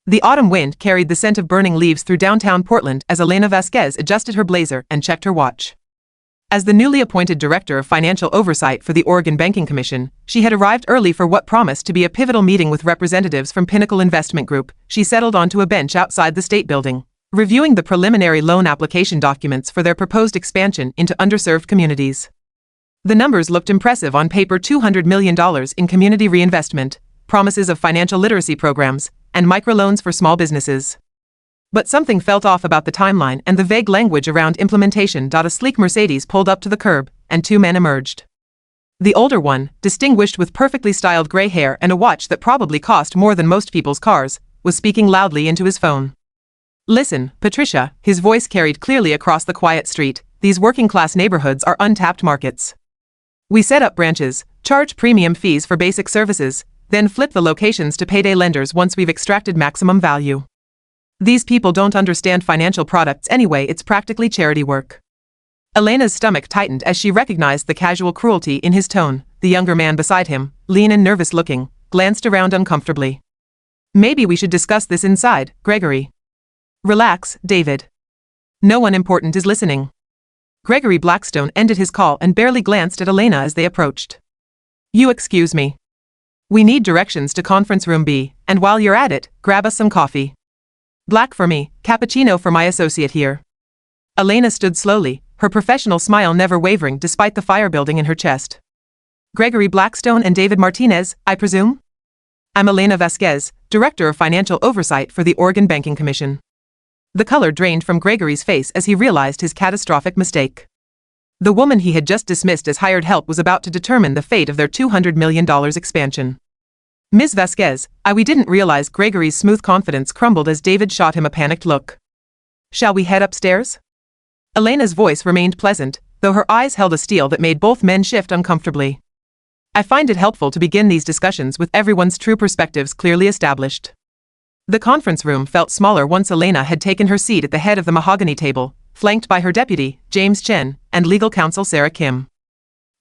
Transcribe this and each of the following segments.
The autumn wind carried the scent of burning leaves through downtown Portland as Elena Vasquez adjusted her blazer and checked her watch. As the newly appointed Director of Financial Oversight for the Oregon Banking Commission, she had arrived early for what promised to be a pivotal meeting with representatives from Pinnacle Investment Group. She settled onto a bench outside the State Building, reviewing the preliminary loan application documents for their proposed expansion into underserved communities. The numbers looked impressive on paper: $200 million in community reinvestment, promises of financial literacy programs, and microloans for small businesses. But something felt off about the timeline and the vague language around implementation. A sleek Mercedes pulled up to the curb, and two men emerged. The older one, distinguished with perfectly styled gray hair and a watch that probably cost more than most people's cars, was speaking loudly into his phone. "Listen, Patricia," his voice carried clearly across the quiet street, "these working-class neighborhoods are untapped markets. We set up branches, charge premium fees for basic services, then flip the locations to payday lenders once we've extracted maximum value. These people don't understand financial products anyway. It's practically charity work." Elena's stomach tightened as she recognized the casual cruelty in his tone. The younger man beside him, lean and nervous-looking, glanced around uncomfortably. "Maybe we should discuss this inside, Gregory." "Relax, David. No one important is listening." Gregory Blackstone ended his call and barely glanced at Elena as they approached. "You excuse me. We need directions to conference room B, and while you're at it, grab us some coffee. Black for me, cappuccino for my associate here." Elena stood slowly, her professional smile never wavering despite the fire building in her chest. "Gregory Blackstone and David Martinez, I presume?" "I'm Elena Vasquez, Director of Financial Oversight for the Oregon Banking Commission." The color drained from Gregory's face as he realized his catastrophic mistake. The woman he had just dismissed as hired help was about to determine the fate of their $200 million expansion. "Ms. Vasquez, we didn't realize." Gregory's smooth confidence crumbled as David shot him a panicked look. "Shall we head upstairs?" Elena's voice remained pleasant, though her eyes held a steel that made both men shift uncomfortably. "I find it helpful to begin these discussions with everyone's true perspectives clearly established." The conference room felt smaller once Elena had taken her seat at the head of the mahogany table, flanked by her deputy, James Chen, and legal counsel Sarah Kim.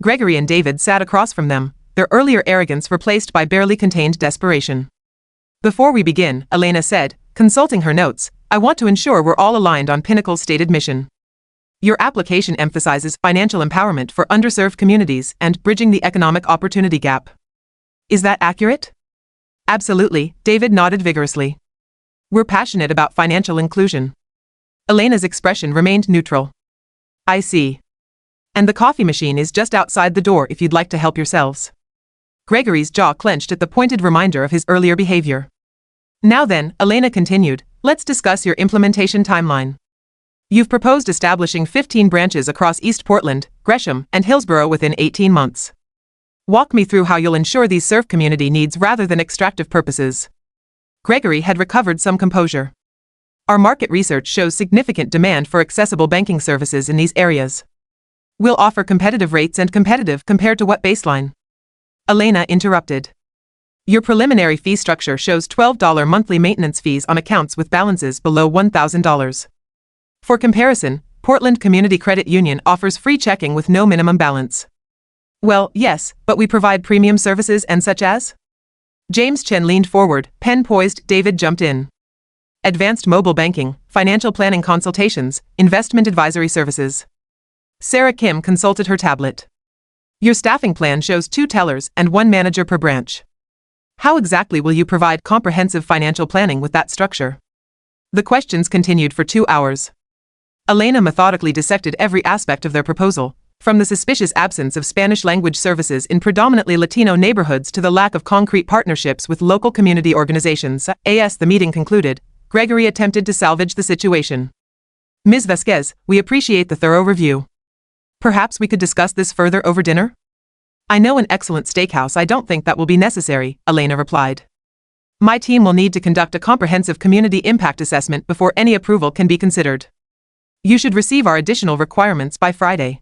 Gregory and David sat across from them, their earlier arrogance replaced by barely contained desperation. "Before we begin," Elena said, consulting her notes, "I want to ensure we're all aligned on Pinnacle's stated mission. Your application emphasizes financial empowerment for underserved communities and bridging the economic opportunity gap. Is that accurate?" "Absolutely," David nodded vigorously. "We're passionate about financial inclusion." Elena's expression remained neutral. "I see. And the coffee machine is just outside the door if you'd like to help yourselves." Gregory's jaw clenched at the pointed reminder of his earlier behavior. "Now then," Elena continued, "let's discuss your implementation timeline. You've proposed establishing 15 branches across East Portland, Gresham, and Hillsborough within 18 months. Walk me through how you'll ensure these serve community needs rather than extractive purposes." Gregory had recovered some composure. "Our market research shows significant demand for accessible banking services in these areas. We'll offer competitive rates." "And competitive compared to what baseline?" Elena interrupted. "Your preliminary fee structure shows $12 monthly maintenance fees on accounts with balances below $1,000. For comparison, Portland Community Credit Union offers free checking with no minimum balance." "Well, yes, but we provide premium services and such as?" James Chen leaned forward, pen poised. David jumped in. "Advanced mobile banking, financial planning consultations, investment advisory services." Sarah Kim consulted her tablet. "Your staffing plan shows 2 tellers and 1 manager per branch. How exactly will you provide comprehensive financial planning with that structure?" The questions continued for 2 hours. Elena methodically dissected every aspect of their proposal, from the suspicious absence of Spanish-language services in predominantly Latino neighborhoods to the lack of concrete partnerships with local community organizations. As the meeting concluded, Gregory attempted to salvage the situation. "Ms. Vasquez, we appreciate the thorough review. Perhaps we could discuss this further over dinner?" "I know an excellent steakhouse. I don't think that will be necessary," Elena replied. "My team will need to conduct a comprehensive community impact assessment before any approval can be considered. You should receive our additional requirements by Friday."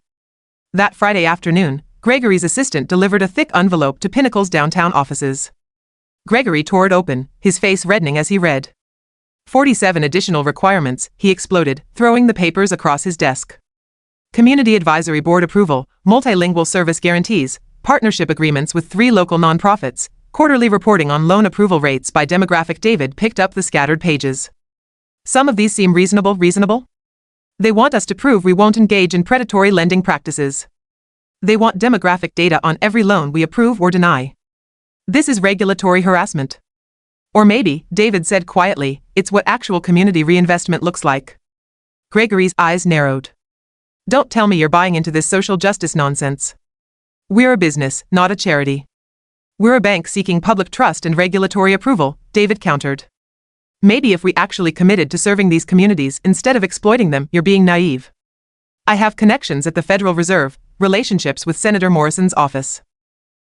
That Friday afternoon, Gregory's assistant delivered a thick envelope to Pinnacle's downtown offices. Gregory tore it open, his face reddening as he read. 47 additional requirements, he exploded, throwing the papers across his desk. Community Advisory Board approval, multilingual service guarantees, partnership agreements with 3 local nonprofits, quarterly reporting on loan approval rates by demographic. David picked up the scattered pages. Some of these seem reasonable? They want us to prove we won't engage in predatory lending practices. They want demographic data on every loan we approve or deny. This is regulatory harassment. Or maybe, David said quietly, it's what actual community reinvestment looks like. Gregory's eyes narrowed. Don't tell me you're buying into this social justice nonsense. We're a business, not a charity. We're a bank seeking public trust and regulatory approval, David countered. Maybe if we actually committed to serving these communities instead of exploiting them, you're being naive. I have connections at the Federal Reserve, relationships with Senator Morrison's office.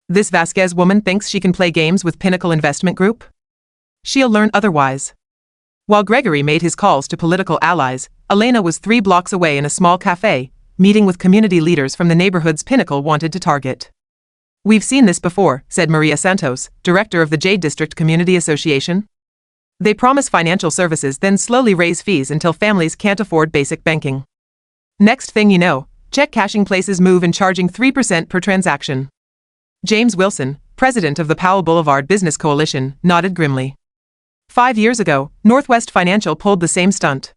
This Vasquez woman thinks she can play games with Pinnacle Investment Group? She'll learn otherwise. While Gregory made his calls to political allies, Elena was 3 blocks away in a small cafe, meeting with community leaders from the neighborhoods Pinnacle wanted to target. We've seen this before, said Maria Santos, director of the Jade District Community Association. They promise financial services, then slowly raise fees until families can't afford basic banking. Next thing you know, check cashing places move in charging 3% per transaction. James Wilson, president of the Powell Boulevard Business Coalition, nodded grimly. 5 years ago, Northwest Financial pulled the same stunt.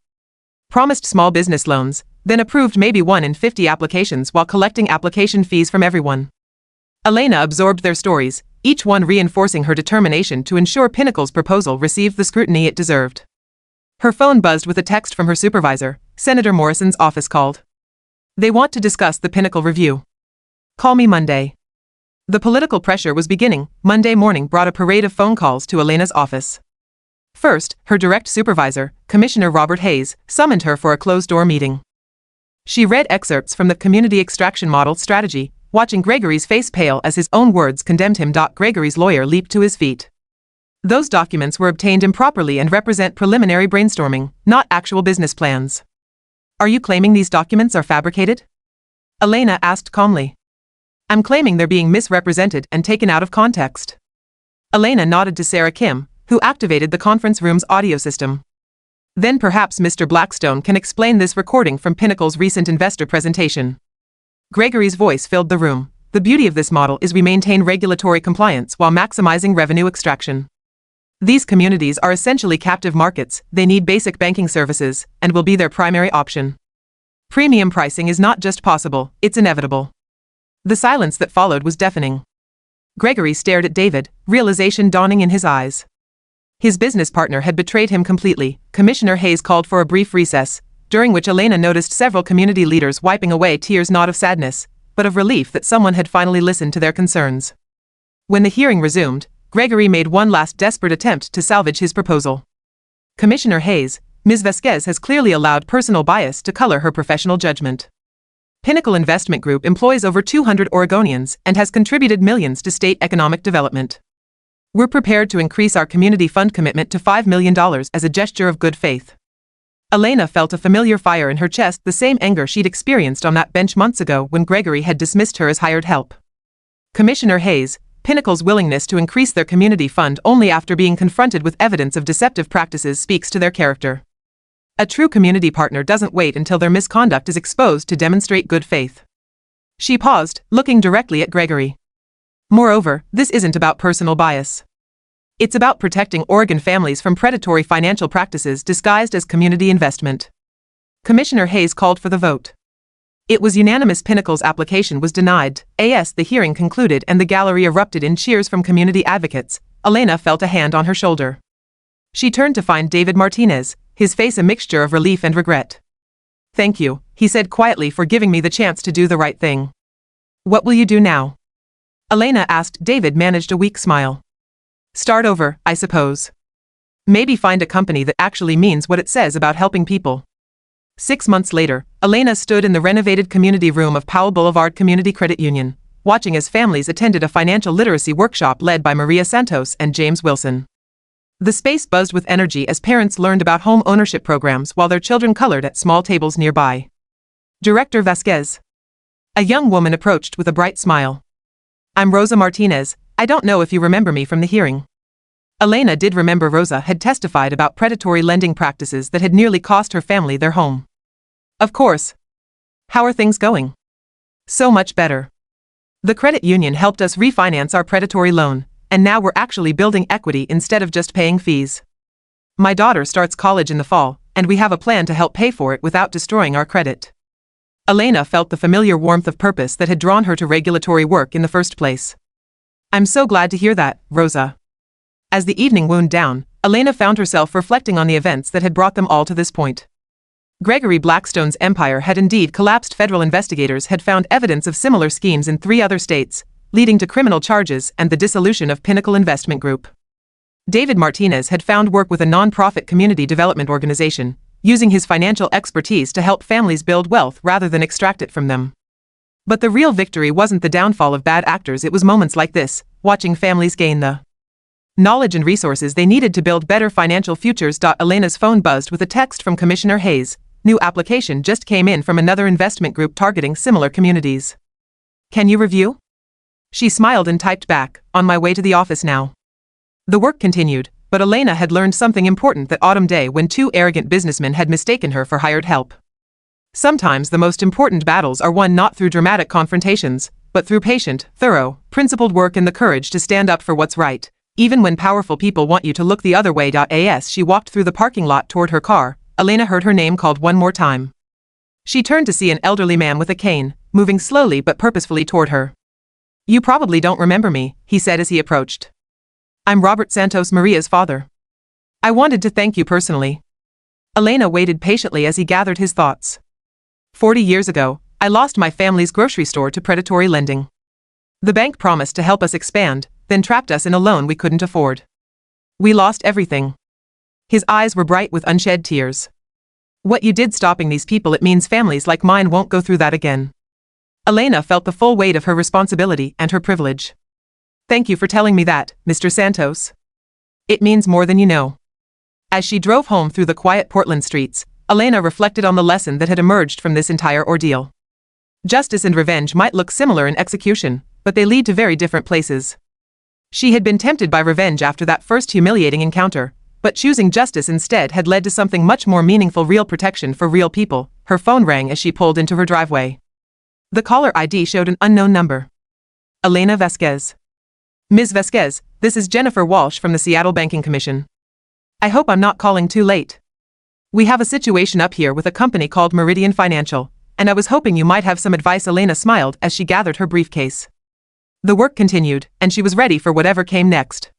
Promised small business loans, then approved maybe 1 in 50 applications while collecting application fees from everyone. Elena absorbed their stories, each one reinforcing her determination to ensure Pinnacle's proposal received the scrutiny it deserved. Her phone buzzed with a text from her supervisor. Senator Morrison's office called. They want to discuss the Pinnacle review. Call me Monday. The political pressure was beginning. Monday morning brought a parade of phone calls to Elena's office. First, her direct supervisor, Commissioner Robert Hayes, summoned her for a closed-door meeting. She read excerpts from the Community Extraction Model Strategy, watching Gregory's face pale as his own words condemned him. Gregory's lawyer leaped to his feet. Those documents were obtained improperly and represent preliminary brainstorming, not actual business plans. Are you claiming these documents are fabricated? Elena asked calmly. I'm claiming they're being misrepresented and taken out of context. Elena nodded to Sarah Kim, who activated the conference room's audio system. Then perhaps Mr. Blackstone can explain this recording from Pinnacle's recent investor presentation. Gregory's voice filled the room. The beauty of this model is we maintain regulatory compliance while maximizing revenue extraction. These communities are essentially captive markets, they need basic banking services, and will be their primary option. Premium pricing is not just possible, it's inevitable. The silence that followed was deafening. Gregory stared at David, realization dawning in his eyes. His business partner had betrayed him completely. Commissioner Hayes called for a brief recess, during which Elena noticed several community leaders wiping away tears, not of sadness, but of relief that someone had finally listened to their concerns. When the hearing resumed, Gregory made one last desperate attempt to salvage his proposal. Commissioner Hayes, Ms. Vasquez has clearly allowed personal bias to color her professional judgment. Pinnacle Investment Group employs over 200 Oregonians and has contributed millions to state economic development. We're prepared to increase our community fund commitment to $5 million as a gesture of good faith. Elena felt a familiar fire in her chest, the same anger she'd experienced on that bench months ago when Gregory had dismissed her as hired help. Commissioner Hayes, Pinnacle's willingness to increase their community fund only after being confronted with evidence of deceptive practices speaks to their character. A true community partner doesn't wait until their misconduct is exposed to demonstrate good faith. She paused, looking directly at Gregory. Moreover, this isn't about personal bias. It's about protecting Oregon families from predatory financial practices disguised as community investment. Commissioner Hayes called for the vote. It was unanimous. Pinnacle's application was denied. The hearing concluded and the gallery erupted in cheers from community advocates. Elena felt a hand on her shoulder. She turned to find David Martinez, his face a mixture of relief and regret. Thank you, he said quietly, for giving me the chance to do the right thing. What will you do now? Elena asked. David managed a weak smile. Start over, I suppose. Maybe find a company that actually means what it says about helping people. 6 months later, Elena stood in the renovated community room of Powell Boulevard Community Credit Union, watching as families attended a financial literacy workshop led by Maria Santos and James Wilson. The space buzzed with energy as parents learned about home ownership programs while their children colored at small tables nearby. Director Vasquez. A young woman approached with a bright smile. I'm Rosa Martinez. I don't know if you remember me from the hearing. Elena did remember. Rosa had testified about predatory lending practices that had nearly cost her family their home. Of course. How are things going? So much better. The credit union helped us refinance our predatory loan, and now we're actually building equity instead of just paying fees. My daughter starts college in the fall, and we have a plan to help pay for it without destroying our credit. Elena felt the familiar warmth of purpose that had drawn her to regulatory work in the first place. I'm so glad to hear that, Rosa. As the evening wound down, Elena found herself reflecting on the events that had brought them all to this point. Gregory Blackstone's empire had indeed collapsed. Federal investigators had found evidence of similar schemes in 3 other states, leading to criminal charges and the dissolution of Pinnacle Investment Group. David Martinez had found work with a non-profit community development organization, using his financial expertise to help families build wealth rather than extract it from them. But the real victory wasn't the downfall of bad actors. It was moments like this, watching families gain the knowledge and resources they needed to build better financial futures. Elena's phone buzzed with a text from Commissioner Hayes. New application just came in from another investment group targeting similar communities. Can you review? She smiled and typed back, on my way to the office now. The work continued, but Elena had learned something important that autumn day when 2 arrogant businessmen had mistaken her for hired help. Sometimes the most important battles are won not through dramatic confrontations, but through patient, thorough, principled work and the courage to stand up for what's right, even when powerful people want you to look the other way. As she walked through the parking lot toward her car, Elena heard her name called one more time. She turned to see an elderly man with a cane, moving slowly but purposefully toward her. You probably don't remember me, he said as he approached. I'm Robert Santos, Maria's father. I wanted to thank you personally. Elena waited patiently as he gathered his thoughts. 40 years ago, I lost my family's grocery store to predatory lending. The bank promised to help us expand, then trapped us in a loan we couldn't afford. We lost everything. His eyes were bright with unshed tears. What you did stopping these people, it means families like mine won't go through that again. Elena felt the full weight of her responsibility and her privilege. Thank you for telling me that, Mr. Santos. It means more than you know. As she drove home through the quiet Portland streets, Elena reflected on the lesson that had emerged from this entire ordeal. Justice and revenge might look similar in execution, but they lead to very different places. She had been tempted by revenge after that first humiliating encounter, but choosing justice instead had led to something much more meaningful: real protection for real people. Her phone rang as she pulled into her driveway. The caller ID showed an unknown number. Elena Vasquez. Ms. Vasquez, this is Jennifer Walsh from the Seattle Banking Commission. I hope I'm not calling too late. We have a situation up here with a company called Meridian Financial, and I was hoping you might have some advice. Elena smiled as she gathered her briefcase. The work continued, and she was ready for whatever came next.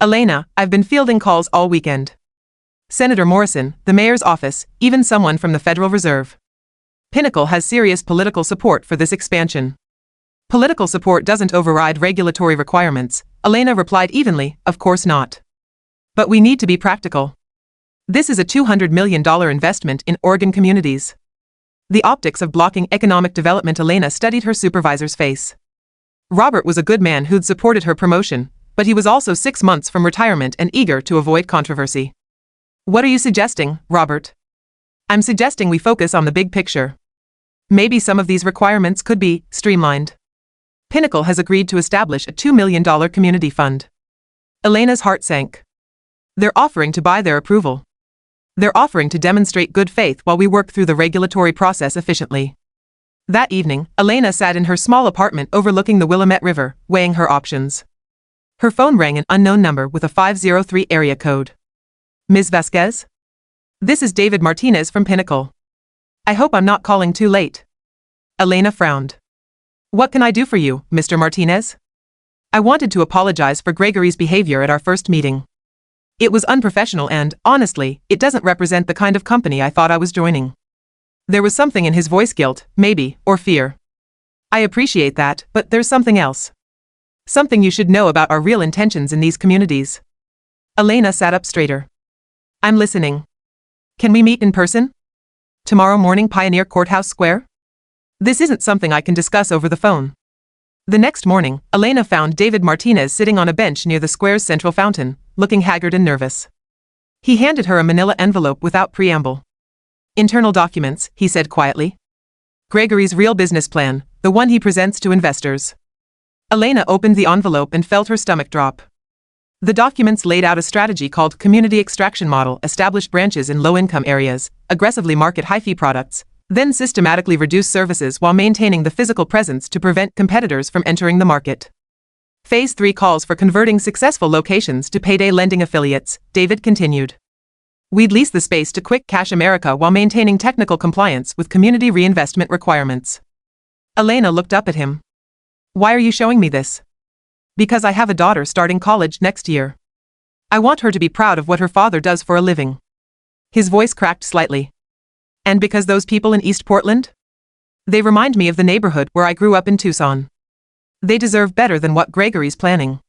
Elena, I've been fielding calls all weekend. Senator Morrison, the mayor's office, even someone from the Federal Reserve. Pinnacle has serious political support for this expansion. Political support doesn't override regulatory requirements, Elena replied evenly, of course not. But we need to be practical. This is a $200 million investment in Oregon communities. The optics of blocking economic development. Elena studied her supervisor's face. Robert was a good man who'd supported her promotion, but he was also 6 months from retirement and eager to avoid controversy. What are you suggesting, Robert? I'm suggesting we focus on the big picture. Maybe some of these requirements could be streamlined. Pinnacle has agreed to establish a $2 million community fund. Elena's heart sank. They're offering to buy their approval. They're offering to demonstrate good faith while we work through the regulatory process efficiently. That evening, Elena sat in her small apartment overlooking the Willamette River, weighing her options. Her phone rang, an unknown number with a 503 area code. Ms. Vasquez? This is David Martinez from Pinnacle. I hope I'm not calling too late. Elena frowned. What can I do for you, Mr. Martinez? I wanted to apologize for Gregory's behavior at our first meeting. It was unprofessional and, honestly, it doesn't represent the kind of company I thought I was joining. There was something in his voice, guilt, maybe, or fear. I appreciate that, but there's something else. Something you should know about our real intentions in these communities. Elena sat up straighter. I'm listening. Can we meet in person? Tomorrow morning, Pioneer Courthouse Square? This isn't something I can discuss over the phone. The next morning, Elena found David Martinez sitting on a bench near the square's central fountain, looking haggard and nervous. He handed her a manila envelope without preamble. Internal documents, he said quietly. Gregory's real business plan, the one he presents to investors. Elena opened the envelope and felt her stomach drop. The documents laid out a strategy called Community Extraction Model: establish branches in low-income areas, aggressively market high-fee products, then systematically reduce services while maintaining the physical presence to prevent competitors from entering the market. Phase 3 calls for converting successful locations to payday lending affiliates, David continued. We'd lease the space to Quick Cash America while maintaining technical compliance with community reinvestment requirements. Elena looked up at him. Why are you showing me this? Because I have a daughter starting college next year. I want her to be proud of what her father does for a living. His voice cracked slightly. And because those people in East Portland? They remind me of the neighborhood where I grew up in Tucson. They deserve better than what Gregory's planning.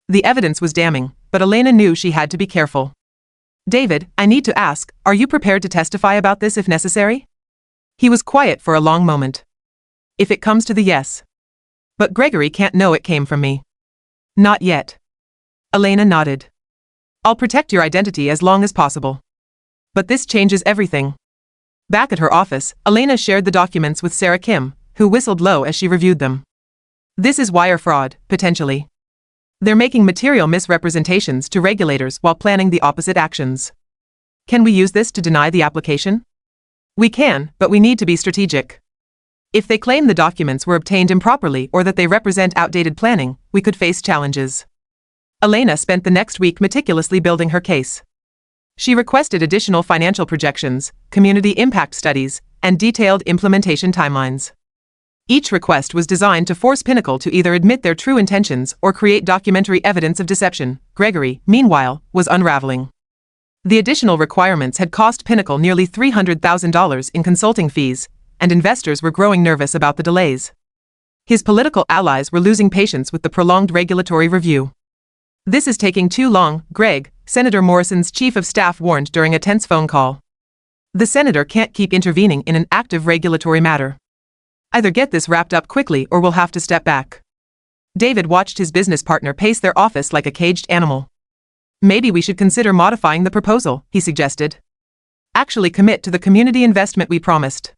The evidence was damning, but Elena knew she had to be careful. David, I need to ask, are you prepared to testify about this if necessary? He was quiet for a long moment. If it comes to the yes. But Gregory can't know it came from me. Not yet. Elena nodded. I'll protect your identity as long as possible. But this changes everything. Back at her office, Elena shared the documents with Sarah Kim, who whistled low as she reviewed them. This is wire fraud, potentially. They're making material misrepresentations to regulators while planning the opposite actions. Can we use this to deny the application? We can, but we need to be strategic. If they claim the documents were obtained improperly or that they represent outdated planning, we could face challenges. Elena spent the next week meticulously building her case. She requested additional financial projections, community impact studies, and detailed implementation timelines. Each request was designed to force Pinnacle to either admit their true intentions or create documentary evidence of deception. Gregory, meanwhile, was unraveling. The additional requirements had cost Pinnacle nearly $300,000 in consulting fees, and investors were growing nervous about the delays. His political allies were losing patience with the prolonged regulatory review. This is taking too long, Greg, Senator Morrison's chief of staff warned during a tense phone call. The senator can't keep intervening in an active regulatory matter. Either get this wrapped up quickly or we'll have to step back. David watched his business partner pace their office like a caged animal. Maybe we should consider modifying the proposal, he suggested. Actually commit to the community investment we promised.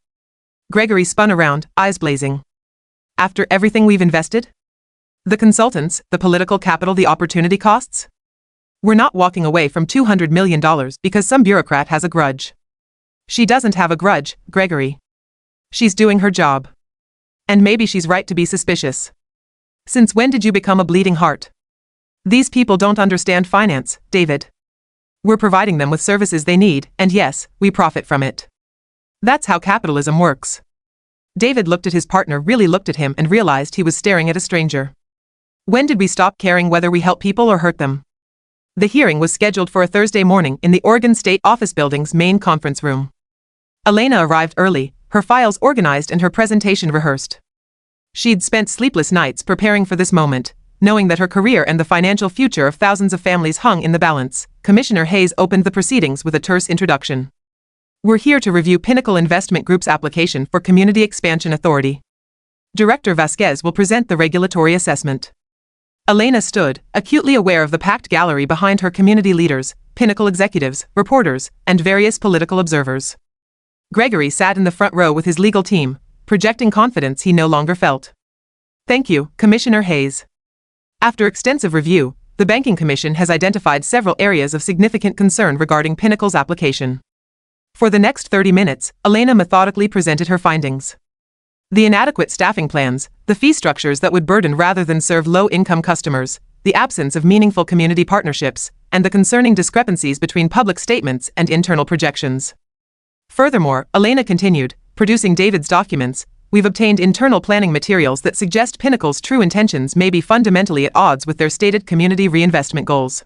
Gregory spun around, eyes blazing. After everything we've invested? The consultants, the political capital, the opportunity costs? We're not walking away from $200 million because some bureaucrat has a grudge. She doesn't have a grudge, Gregory. She's doing her job. And maybe she's right to be suspicious. Since when did you become a bleeding heart? These people don't understand finance, David. We're providing them with services they need, and yes, we profit from it. That's how capitalism works. David looked at his partner, really looked at him, and realized he was staring at a stranger. When did we stop caring whether we help people or hurt them? The hearing was scheduled for a Thursday morning in the Oregon State Office Building's main conference room. Elena arrived early, her files organized and her presentation rehearsed. She'd spent sleepless nights preparing for this moment, knowing that her career and the financial future of thousands of families hung in the balance. Commissioner Hayes opened the proceedings with a terse introduction. We're here to review Pinnacle Investment Group's application for Community Expansion Authority. Director Vasquez will present the regulatory assessment. Elena stood, acutely aware of the packed gallery behind her, community leaders, Pinnacle executives, reporters, and various political observers. Gregory sat in the front row with his legal team, projecting confidence he no longer felt. Thank you, Commissioner Hayes. After extensive review, the Banking Commission has identified several areas of significant concern regarding Pinnacle's application. For the next 30 minutes, Elena methodically presented her findings. The inadequate staffing plans, the fee structures that would burden rather than serve low-income customers, the absence of meaningful community partnerships, and the concerning discrepancies between public statements and internal projections. Furthermore, Elena continued, producing David's documents, we've obtained internal planning materials that suggest Pinnacle's true intentions may be fundamentally at odds with their stated community reinvestment goals.